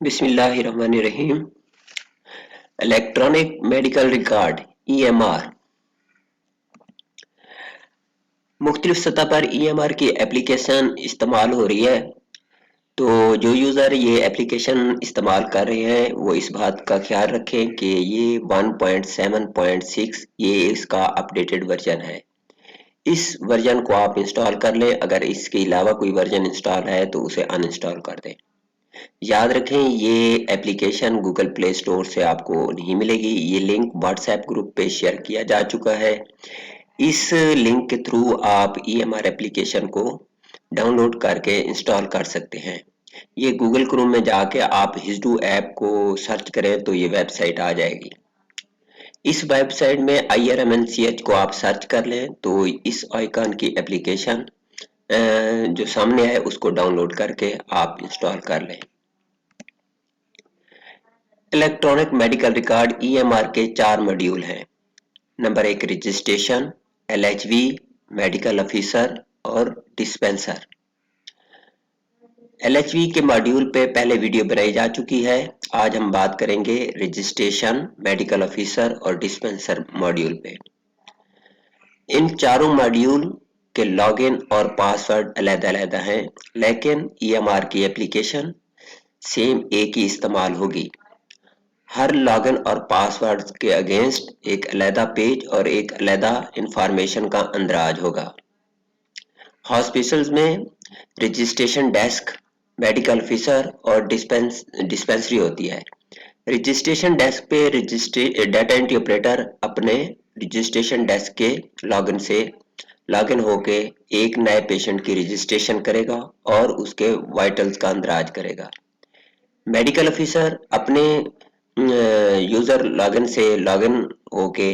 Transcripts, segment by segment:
बिस्मिल्लाहिर्रहमानिर्रहीम। Electronic medical record EMR। मुख्तलिफ सतह पर EMR की एप्लीकेशन इस्तेमाल हो रही है। तो जो यूज़र ये एप्लीकेशन इस्तेमाल कर रहे हैं वो इस बात का ख्याल रखें कि ये 1.7.6 ये इसका अपडेटेड वर्जन है। इस वर्जन को आप इंस्टॉल कर लें। अगर इसके अलावा कोई वर्जन इंस्टॉल है तो उसे अनइंस्टॉल कर दें। याद रखें ये एप्लीकेशन गूगल प्ले स्टोर से आपको नहीं मिलेगी। ये लिंक व्हाट्सएप ग्रुप पे शेयर किया जा चुका है। इस लिंक के थ्रू आप EMR एप्लीकेशन को डाउनलोड करके इंस्टॉल कर सकते हैं। ये गूगल क्रोम में जाके आप हिजडू ऐप को सर्च करें तो ये वेबसाइट आ जाएगी। इस वेबसाइट में IRMNCH को आप सर्च कर लें तो इस आइकन की एप्लीकेशन जो सामने है उसको डाउनलोड करके आप इंस्टॉल कर लें। इलेक्ट्रॉनिक मेडिकल रिकॉर्ड EMR के 4 मॉड्यूल हैं। Number 1 registration, LHV, medical officer और डिस्पेंसर। LHV के मॉड्यूल पे पहले वीडियो बनाई जा चुकी है। आज हम बात करेंगे रजिस्ट्रेशन, मेडिकल ऑफिसर और डिस्पेंसर मॉड्यूल पे। इन चारों मॉड्यूल के लॉगिन और पासवर्ड अलग-अलग हैं, लेकिन EMR की एप्लीकेशन सेम एक ही इस्तेमाल होगी। हर लॉगिन और पासवर्ड के अगेंस्ट एक अलहदा पेज और एक अलहदा इंफॉर्मेशन का अंदराज होगा। हॉस्पिटल्स में रजिस्ट्रेशन डेस्क, मेडिकल ऑफिसर और डिस्पेंसरी होती है। रजिस्ट्रेशन डेस्क पे डाटा एंट्री ऑपरेटर अपने रजिस्ट्रेशन डेस्क के लॉगिन होके एक नए पेशेंट की रजिस्ट्रेशन करेगा और उसके वाइटल्स का अंदराज करेगा। मेडिकल ऑफिसर अपने यूजर लॉगिन होके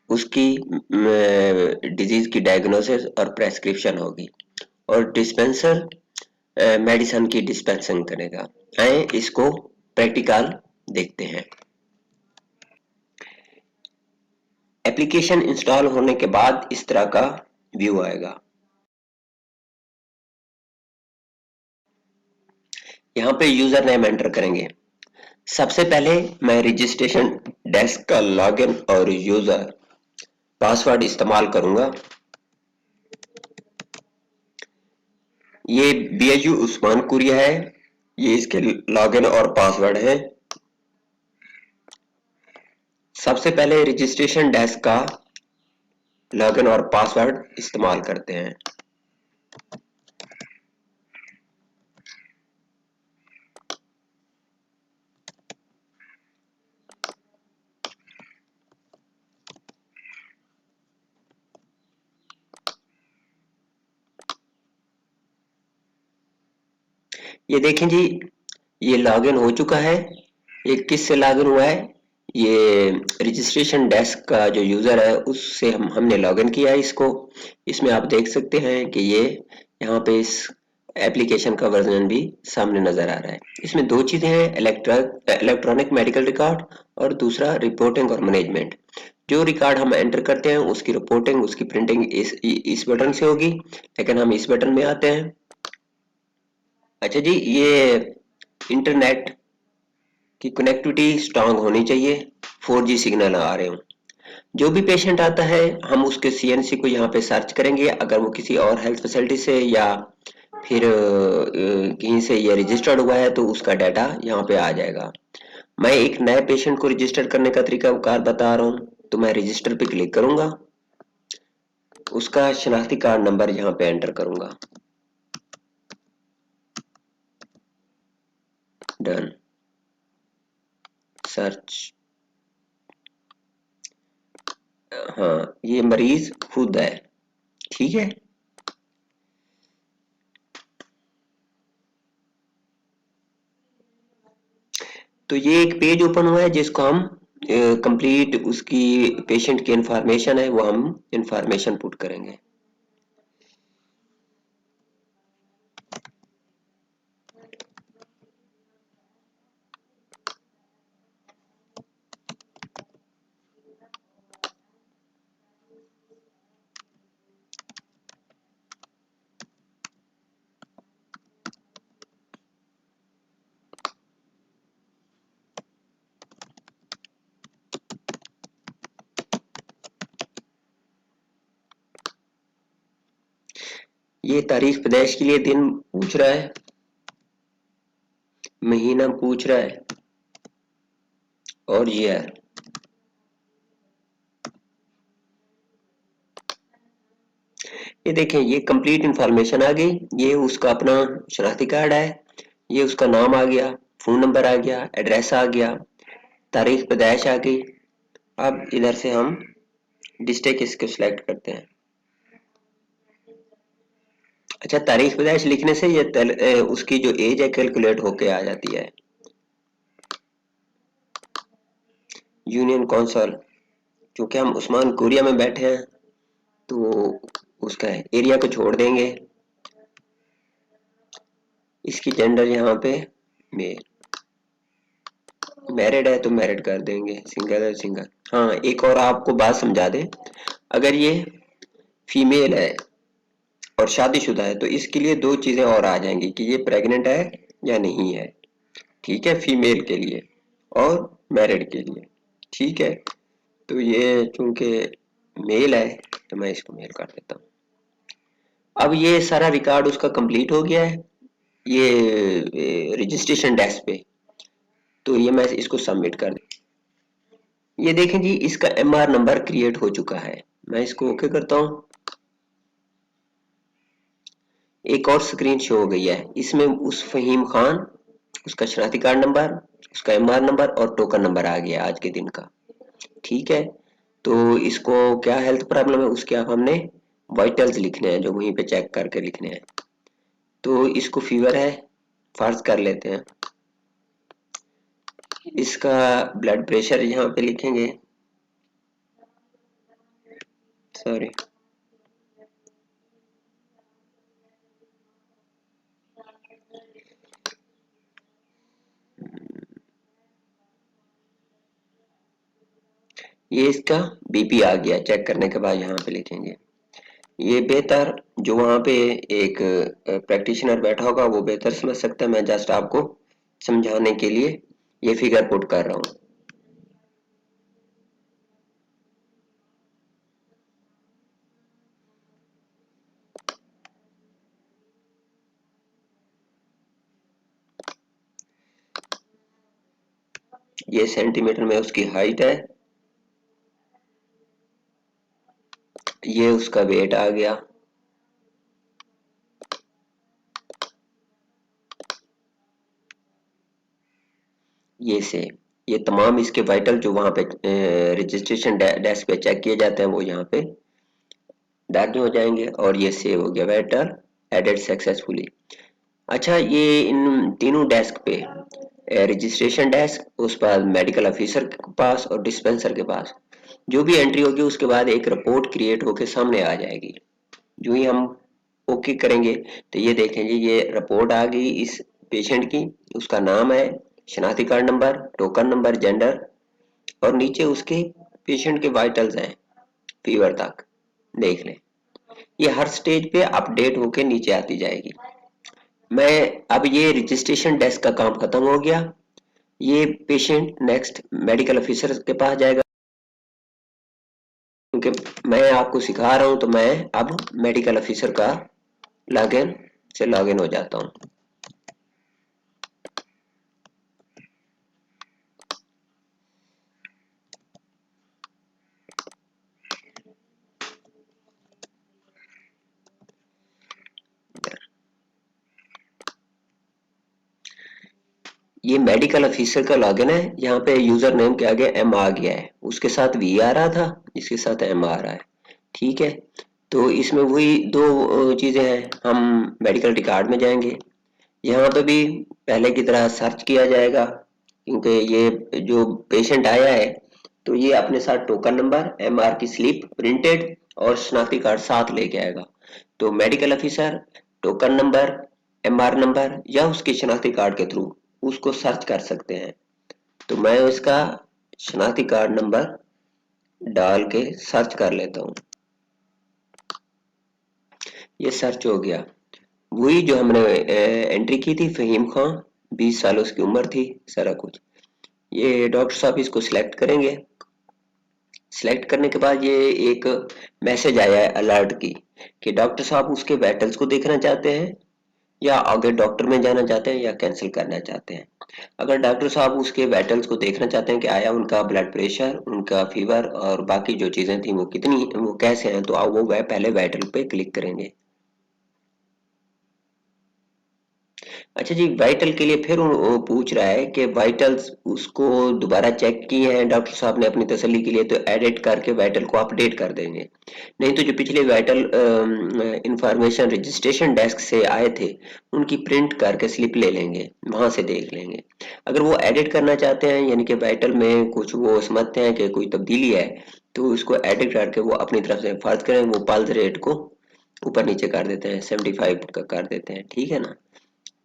उसकी डिजीज की डायग्नोसिस और प्रेस्क्रिप्शन होगी और डिस्पेंसर मेडिसिन की डिस्पेंसिंग करेगा। आए इसको प्रैक्टिकल देखते हैं। एप्लीकेशन इंस्टॉल होने के बाद इस तरह का व्यू आएगा। यहाँ पे यूजर नेम एंटर करेंगे। सबसे पहले मैं रजिस्ट्रेशन डेस्क का लॉगिन और यूजर पासवर्ड इस्तेमाल करूंगा। ये BHU उस्मान कुरिया है, ये इसके लॉगिन और पासवर्ड है। सबसे पहले रजिस्ट्रेशन डेस्क का लॉगिन और पासवर्ड इस्तेमाल करते हैं। ये देखें जी, ये लॉगिन हो चुका है। ये किससे लॉगिन हुआ है? ये रजिस्ट्रेशन डेस्क का जो यूजर है उससे हमने लॉगिन किया है इसको। इसमें आप देख सकते हैं कि ये यहाँ पे इस एप्लीकेशन का वर्जन भी सामने नजर आ रहा है। इसमें दो चीजें हैं, इलेक्ट्रॉनिक मेडिकल रिकॉर्ड और दूसरा रिपोर्टिंग और मैनेजमेंट। जो रिकॉर्ड हम एंटर करते हैं उसकी रिपोर्टिंग, उसकी प्रिंटिंग इस बटन से होगी, लेकिन हम इस बटन में आते हैं। अच्छा जी, ये इंटरनेट की कनेक्टिविटी स्ट्रांग होनी चाहिए, 4G सिग्नल आ रहे हो। जो भी पेशेंट आता है हम उसके CNC को यहाँ पे सर्च करेंगे। अगर वो किसी और हेल्थ फैसिलिटी से या फिर कहीं से ये रजिस्टर्ड हुआ है तो उसका डाटा यहाँ पे आ जाएगा। मैं एक नए पेशेंट को रजिस्टर करने का तरीका कार बता रहा हूँ। तो मैं रजिस्टर पे क्लिक करूंगा, उसका शनाख्ती कार्ड नंबर यहाँ पे एंटर करूंगा। Done, search. हाँ, ये मरीज खुद है, ठीक है। तो ये एक पेज ओपन हुआ है जिसको हम कंप्लीट उसकी पेशेंट की इंफॉर्मेशन है वो हम इंफॉर्मेशन पुट करेंगे। ये तारीख पैदाइश के लिए दिन पूछ रहा है, महीना पूछ रहा है और ईयर। ये देखें, ये कंप्लीट इंफॉर्मेशन आ गई। ये उसका अपना शनाख्ती कार्ड है, ये उसका नाम आ गया, फोन नंबर आ गया, एड्रेस आ गया, तारीख पैदाइश आ गई। अब इधर से हम डिस्ट्रिक्ट इसको सिलेक्ट करते हैं। अच्छा, तारीख पैदाइश लिखने से ये उसकी जो एज है कैलकुलेट होके आ जाती है। यूनियन कौंसल, क्योंकि हम उस्मान कोरिया में बैठे हैं तो उसका एरिया को छोड़ देंगे। इसकी जेंडर यहाँ पे मेल, मैरिड है तो मैरिड कर देंगे, सिंगल है सिंगल। हाँ, एक और आपको बात समझा दें, अगर ये फीमेल है और शादीशुदा है तो इसके लिए दो चीजें और आ जाएंगी कि ये प्रेग्नेंट है या नहीं है। ठीक है, फीमेल के लिए और मैरिड के लिए। ठीक है, तो ये चूंकि मेल है तो मैं इसको मेल कर देता हूँ। अब ये सारा रिकॉर्ड उसका कंप्लीट हो गया है, ये रजिस्ट्रेशन डेस्क पे। तो ये मैं इसको सबमिट कर दूँ। ये देखें जी, इसका एमआर नंबर क्रिएट हो चुका है। मैं इसको ओके करता हूँ। एक और स्क्रीन शो हो गई है, इसमें उस फहीम खान, उसका शनाख्ती कार्ड नंबर, उसका एमआर नंबर और टोकन नंबर आ गया आज के दिन का। ठीक है, तो इसको क्या हेल्थ प्रॉब्लम है उसके आप हमने वाइटल्स लिखने हैं, जो वहीं पे चेक करके लिखने हैं। तो इसको फीवर है, फर्ज कर लेते हैं। इसका ब्लड प्रेशर यहाँ पे लिखेंगे, सॉरी, ये इसका बीपी आ गया, चेक करने के बाद यहाँ पे लिखेंगे। ये बेहतर जो वहाँ पे एक प्रैक्टिशनर बैठा होगा वो बेहतर समझ सकता है, मैं जस्ट आपको समझाने के लिए ये फिगर पुट कर रहा हूँ। ये सेंटीमीटर में उसकी हाइट है, ये उसका वेट आ गया, से ये तमाम इसके वाइटल जो वहाँ पे रजिस्ट्रेशन डेस्क पे चेक किए जाते हैं वो यहाँ पे दर्ज हो जाएंगे। और ये सेव हो गया, वाइटल एडेड सक्सेसफुली। अच्छा, ये इन तीनों डेस्क पे, रजिस्ट्रेशन डेस्क, उस पर मेडिकल ऑफिसर के पास और डिस्पेंसर के पास जो भी एंट्री होगी उसके बाद एक रिपोर्ट क्रिएट होकर सामने आ जाएगी। जो ही हम ओके करेंगे तो ये देखें जी, ये रिपोर्ट आ गई इस पेशेंट की। उसका नाम है, शनाख्ती card number, token number, gender और नीचे उसके पेशेंट के वाइटल्स हैं फीवर तक। देख लें, ये हर स्टेज पे अपडेट होके नीचे आती जाएगी। मैं अब ये रजिस्ट्रेशन डेस्क का काम खत्म हो गया। ये पेशेंट नेक्स्ट मेडिकल ऑफिसर के पास जाएगा, क्योंकि मैं आपको सिखा रहा हूं तो मैं अब मेडिकल ऑफिसर का लॉगिन से लॉगिन हो जाता हूं। ये मेडिकल ऑफिसर का लॉगिन है, यहाँ पे यूजर नेम के आगे एम आ गया है, उसके साथ वी आ रहा था, इसके साथ एम आ रहा है। ठीक है, तो इसमें वही दो चीजें हैं। हम मेडिकल रिकॉर्ड में जाएंगे, यहाँ पे भी पहले की तरह सर्च किया जाएगा, क्योंकि ये जो पेशेंट आया है तो ये अपने साथ टोकन नंबर, एमआर की स्लिप प्रिंटेड और शनाख्ती कार्ड साथ लेके आएगा। तो medical officer token number, MR number या उसके शनाख्ती कार्ड के थ्रू उसको सर्च कर सकते हैं। तो मैं इसका शनाख्ती कार्ड नंबर डाल के सर्च कर लेता हूँ। ये सर्च हो गया, वही जो हमने एंट्री की थी, फहीम खान, 20 साल उसकी उम्र थी, सारा कुछ। ये डॉक्टर साहब इसको सिलेक्ट करेंगे, सिलेक्ट करने के बाद ये एक मैसेज आया है अलर्ट की कि डॉक्टर साहब उसके वाइटल्स को देखना चाहते हैं या आगे डॉक्टर में जाना चाहते हैं या कैंसिल करना चाहते हैं। अगर डॉक्टर साहब उसके वाइटल्स को देखना चाहते हैं कि आया उनका ब्लड प्रेशर, उनका फीवर और बाकी जो चीजें थी वो कितनी, वो कैसे हैं, तो आप वो पहले वाइटल पे क्लिक करेंगे। अच्छा जी, वाइटल के लिए फिर वो पूछ रहा है कि वाइटल्स उसको दोबारा चेक किए हैं डॉक्टर साहब ने अपनी तसल्ली के लिए, तो एडिट करके वाइटल को अपडेट कर देंगे। नहीं तो जो पिछले वाइटल इंफॉर्मेशन रजिस्ट्रेशन डेस्क से आए थे उनकी प्रिंट करके स्लिप ले लेंगे, वहां से देख लेंगे। अगर वो एडिट करना चाहते हैं यानी कि वाइटल में कुछ वो समझते हैं कि कोई तब्दीली है, तो उसको एडिट करके वो अपनी तरफ से फर्ज करें वो पल्स रेट को ऊपर नीचे कर देते हैं, 75 का कर देते हैं, ठीक है ना।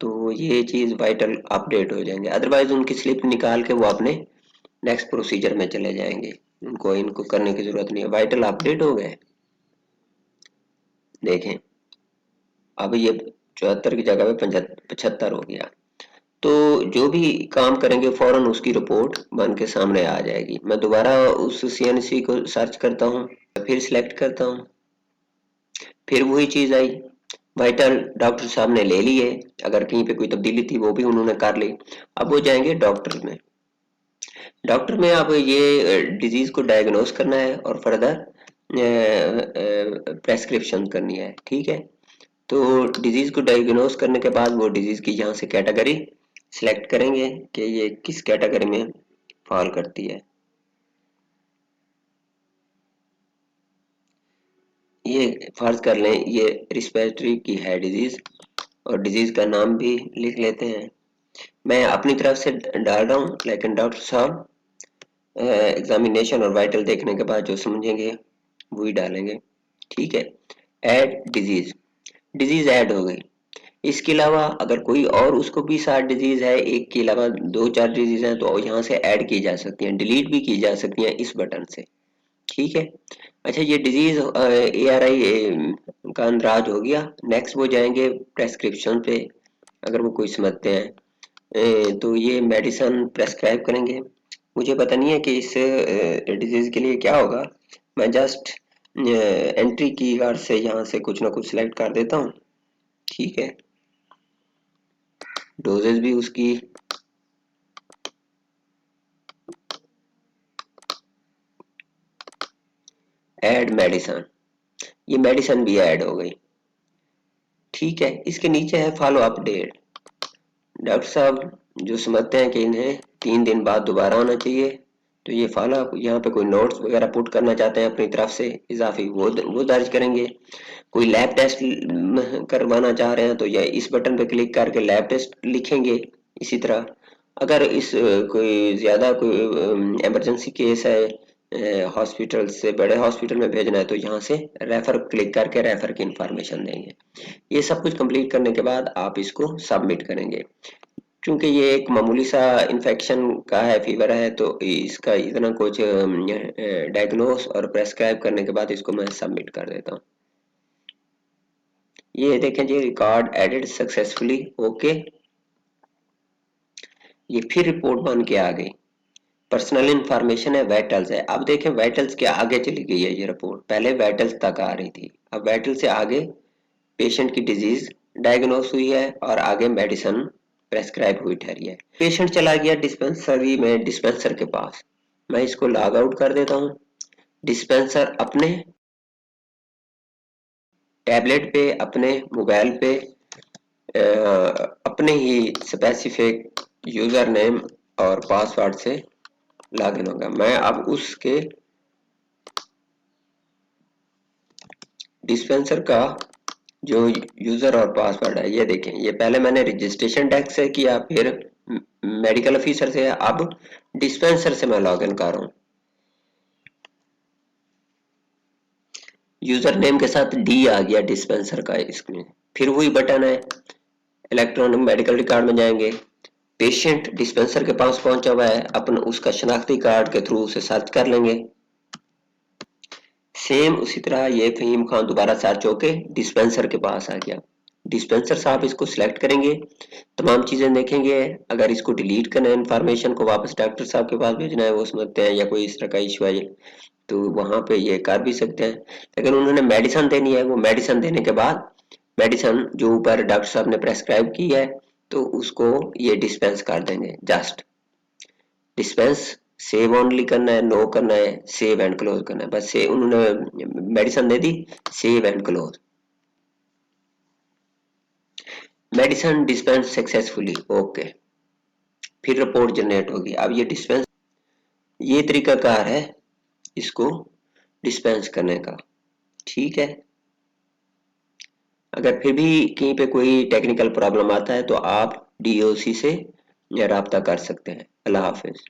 तो ये चीज वाइटल अपडेट हो जाएंगे, अदरवाइज उनकी स्लिप निकाल के वो अपने नेक्स्ट प्रोसीजर में चले जाएंगे, उनको इनको करने की जरूरत नहीं है। वाइटल अपडेट हो गए, देखें अब ये 74 की जगह पे 75 हो गया। तो जो भी काम करेंगे फौरन उसकी रिपोर्ट बन के सामने आ जाएगी। मैं दोबारा उस सीएनसी को सर्च करता हूँ, फिर सिलेक्ट करता हूँ, फिर वही चीज आई, वाइटल डॉक्टर साहब ने ले लिए, अगर कहीं पे कोई तब्दीली थी वो भी उन्होंने कर ली। अब वो जाएंगे डॉक्टर में, डॉक्टर में अब ये डिजीज को डायग्नोस करना है और फर्दर प्रेस्क्रिप्शन करनी है, ठीक है। तो डिजीज को डायग्नोस करने के बाद वो डिजीज की यहाँ से कैटेगरी सिलेक्ट करेंगे कि ये किस कैटेगरी में फॉल करती है। ये फर्ज कर लें ये रिस्पिरेटरी की है डिजीज, और डिजीज का नाम भी लिख लेते हैं। मैं अपनी तरफ से डाल रहा हूँ, लेकिन डॉक्टर साहब एग्जामिनेशन और वाइटल देखने के बाद जो समझेंगे वही डालेंगे, ठीक है। ऐड डिजीज, डिजीज ऐड हो गई। इसके अलावा अगर कोई और उसको भी 60 डिजीज है, एक के अलावा 2-4 डिजीज हैं, तो यहाँ से ऐड की जा सकती हैं, डिलीट भी की जा सकती हैं इस बटन से, ठीक है। अच्छा, ये डिजीज ARI का अंदराज हो गया। नेक्स्ट वो जाएंगे प्रेस्क्रिप्शन पे, अगर वो कोई समझते हैं तो ये मेडिसिन प्रेस्क्राइब करेंगे। मुझे पता नहीं है कि इस डिजीज के लिए क्या होगा, मैं जस्ट एंट्री की गार्ड से यहाँ से कुछ ना कुछ सिलेक्ट कर देता हूँ, ठीक है। डोजेज भी उसकी ऐड मेडिसिन, ये मेडिसिन भी ऐड हो गई, ठीक है। इसके नीचे है फॉलो अप डेट। डॉक्टर साहब जो समझते हैं कि इन्हें 3 दिन बाद दोबारा आना चाहिए, तो ये फॉलो अप, यहाँ पे कोई नोट्स वगैरह पुट करना चाहते हैं अपनी तरफ से इजाफी, वो दर्ज करेंगे। कोई लैब टेस्ट करवाना चाह रहे हैं तो ये इस बटन पे क्लिक करके लैब टेस्ट लिखेंगे। इसी तरह अगर इस कोई ज्यादा कोई इमरजेंसी केस है, हॉस्पिटल से बड़े हॉस्पिटल में भेजना है, तो यहाँ से रेफर क्लिक करके रेफर की इंफॉर्मेशन देंगे। ये सब कुछ कंप्लीट करने के बाद आप इसको सबमिट करेंगे। क्योंकि ये एक मामूली सा इन्फेक्शन का है, फीवर है, तो इसका इतना कुछ डायग्नोस और प्रेस्क्राइब करने के बाद इसको मैं सबमिट कर देता हूँ। ये देखें जी, रिकॉर्ड एडिट सक्सेसफुली, ओके। ये फिर रिपोर्ट बन के आ गई, पर्सनल इंफॉर्मेशन है, वाइटल्स है। अब देखें वाइटल्स के आगे चली गई है ये रिपोर्ट, पहले वाइटल्स तक आ रही थी, अब वाइटल से आगे पेशेंट की डिजीज डायग्नोस हुई है और आगे मेडिसिन प्रेस्क्राइब हुई ठहरी है। पेशेंट चला गया डिस्पेंसरी में, डिस्पेंसर के पास, मैं इसको लॉग आउट कर देता हूँ। डिस्पेंसर अपने टैबलेट पे, अपने मोबाइल पे अपने ही स्पेसिफिक यूजर नेम और पासवर्ड से लॉगिन होगा। मैं अब उसके डिस्पेंसर का जो यूजर और पासवर्ड है, ये देखें, ये पहले मैंने रजिस्ट्रेशन डेस्क से किया, फिर मेडिकल ऑफिसर से, अब डिस्पेंसर से मैं लॉगिन कर रहा हूँ। यूजर नेम के साथ डी आ गया डिस्पेंसर का इसमें, फिर वही बटन है, इलेक्ट्रॉनिक मेडिकल रिकॉर्ड में जाएंगे, पेशेंट डिस्पेंसर के पास पहुंचा हुआ है, अपन उसका शनाख्ती कार्ड के थ्रू उसे सर्च कर लेंगे। सेम उसी तरह ये फहीम खान दोबारा सर्च होके डिस्पेंसर के पास आ गया। डिस्पेंसर साहब इसको सिलेक्ट करेंगे, तमाम चीजें देखेंगे। अगर इसको डिलीट करना है, इंफॉर्मेशन को वापस डॉक्टर साहब के पास भेजना है, वो समझते हैं या कोई इस तरह का इशू है, तो वहां पे ये कर भी सकते हैं। लेकिन उन्होंने मेडिसिन देनी है, वो मेडिसिन देने के बाद मेडिसिन जो ऊपर डॉक्टर साहब ने प्रेस्क्राइब की है तो उसको ये डिस्पेंस कर देंगे। जस्ट डिस्पेंस, सेव ओनली करना है, नो करना है, सेव एंड क्लोज करना है। बस से उन्होंने medicine they the, save and close, medicine dispense successfully, okay. फिर रिपोर्ट जनरेट होगी। अब ये डिस्पेंस, ये तरीकाकार है इसको डिस्पेंस करने का, ठीक है। अगर फिर भी कहीं पे कोई टेक्निकल प्रॉब्लम आता है तो आप डीओसी से राब्ता कर सकते हैं। अल्लाह हाफिज।